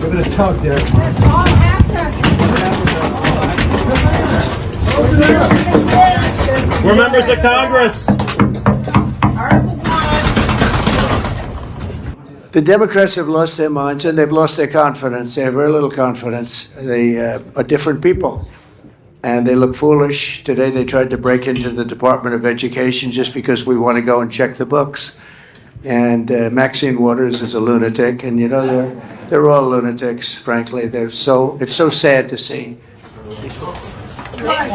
Give it a tug there. That's all access. We're members of Congress. Article 1. The Democrats have lost their minds and they've lost their confidence. They have very little confidence. They are different people. And they look foolish. Today they tried to break into the Department of Education just because we want to go and check the books. And Maxine Waters is a lunatic. And, you know, they're all lunatics, frankly. It's so sad to see. We're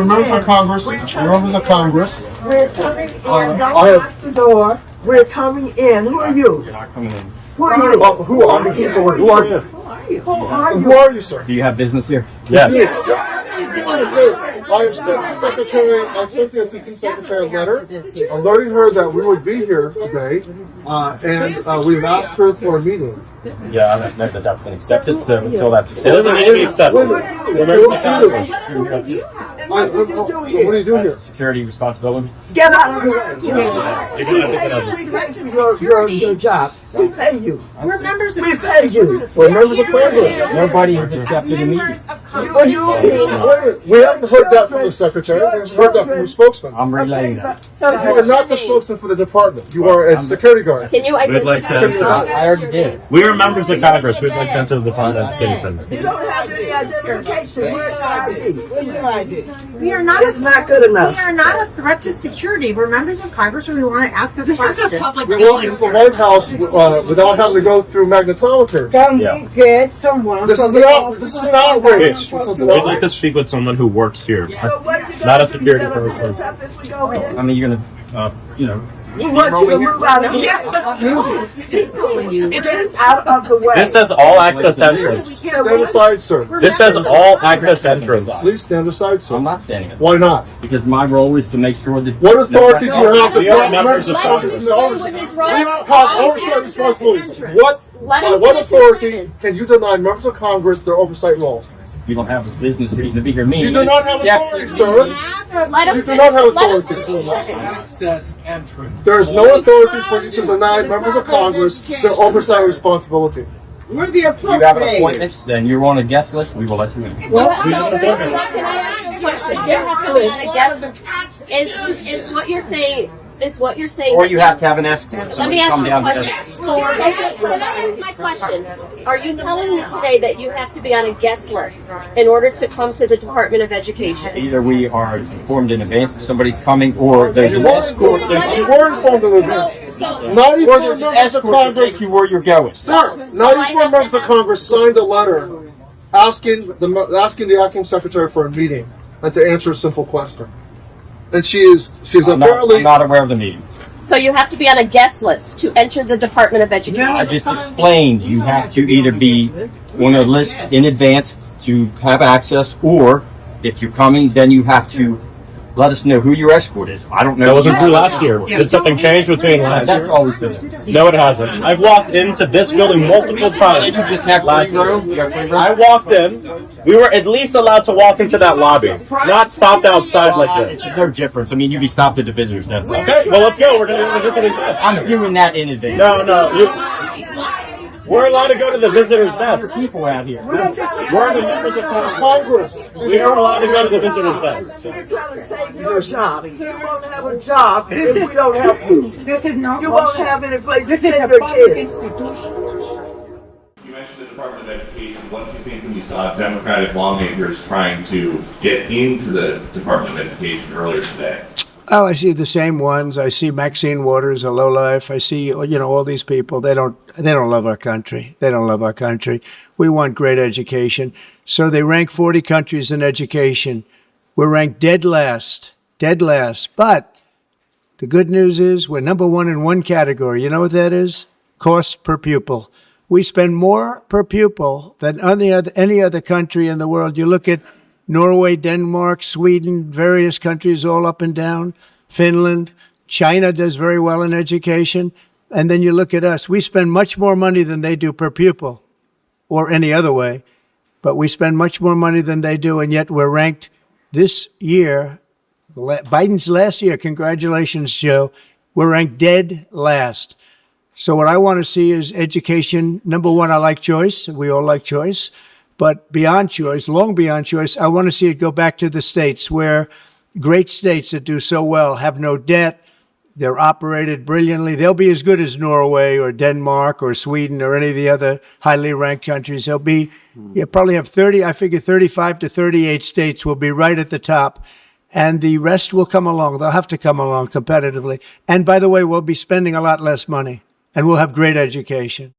members of Congress. We're members of Congress. We're coming in. Don't lock the door. We're coming in. Who are you? You're not coming in. Who are you? Who are you? Who are you? Who are you? Who are you, sir? Do you have business here? Yes. I have sent the secretary, I've sent the assistant secretary a letter alerting her that we would be here today, and we've asked her for a meeting. Yeah, that's been accepted, so until that's accepted. It doesn't need to be accepted. We're members of Congress. What do you do here? Security responsibility. Get out of the way. Your job. We pay you. We're members of We pay you. We're members of Congress. Nobody has accepted a meeting. We haven't heard that from the secretary. We've heard that from the spokesman. I'm relaying that. So You are not the spokesman for the department. You are a security guard. can you We'd like identify? to. I already did. We are members of Congress. We'd like to enter the Department of Education. You don't have any identification. Where's your ID? Where's your ID? We are not. It's not good enough. We are not a threat to security. We're members of Congress and we want to ask a question. We walk into the White House without having to go through magnetometers. Come Yeah. get someone. This is an outrage. This is an We'd like outrage. to speak with someone who works here. So what are you Not a gonna do? security You gonna person. mess up if we go in? I mean, you're gonna, We want you to move out of here. Get out of the way. This says all access entrance. Stand aside, sir. This says all access entrance. Please stand aside, sir. I'm not standing it. Why not? Because my role is to make sure that. What authority do you have to We are block members members of of Congress. Congress from the oversight? We don't have oversight responsibilities. What, Let by him what finish his authority sentence. can you deny members of Congress their oversight roles? You don't have a business reason to be here. Me. You do not have authority, sir. Let him You do not have let him authority. finish his sentence. Access entrance. There is no authority for you to deny members of Congress their oversight responsibility. We're the You have appropriators. appointments, then you're on a guest list, we will let you in. So, can I ask you a question? You have to be on a guest. Is what you're saying? Is what you're saying? Or that you have to have an escort. Let Somebody me ask come you a down to question. us. Can I ask my question? Are you telling me today that you have to be on a guest list in order to come to the Department of Education? Either we are informed in advance if somebody's coming, or there's an escort. You were informed in advance. Or 94 there's an members of escort to Congress, take you where you're going. sir, 94 members of Congress signed a letter asking the acting secretary for a meeting and to answer a simple question. And she's I'm apparently. not aware of the meeting. So you have to be on a guest list to enter the Department of Education. I just explained you have to either be on a list in advance to have access, or if you're coming, then you have to let us know who your escort is. I don't know. That wasn't true last year. Did something change between last That's year? always been there. No, it hasn't. I've walked into this building multiple times. Did you just have last free room? year. You have free room? I walked in. We were at least allowed to walk into that lobby, not stopped outside like this. It's no difference. I mean, you'd be stopped at the visitors desk. Okay, well, let's go. We're going to the visitor's desk. I'm doing that in advance. No. We're allowed to go to the visitor's desk. People out here. We're the members of Congress. We are allowed to go to the visitor's desk. We're trying to save your job. You won't have a job if we don't help you. This is not You won't have any place to This is send a your public kids. institution. You mentioned the Department of Education. What did you think when you saw Democratic lawmakers trying to get into the Department of Education earlier today? Well, I see the same ones. I see Maxine Waters, a lowlife. I see, all these people. They don't love our country. They don't love our country. We want great education. So they rank 40 countries in education. We're ranked dead last. But the good news is we're number one in one category. You know what that is? Cost per pupil. We spend more per pupil than any other country in the world. You look at Norway, Denmark, Sweden, various countries all up and down, Finland, China does very well in education. And then you look at us. We spend much more money than they do per pupil or any other way, but we spend much more money than they do, and yet we're ranked this year, Biden's last year, congratulations, Joe, we're ranked dead last. So what I want to see is education. Number one, I like choice. We all like choice. But beyond choice, long beyond choice, I want to see it go back to the states where great states that do so well have no debt. They're operated brilliantly. They'll be as good as Norway or Denmark or Sweden or any of the other highly ranked countries. They'll be, you probably have 35 to 38 states will be right at the top. And the rest will come along. They'll have to come along competitively. And by the way, we'll be spending a lot less money and we'll have great education.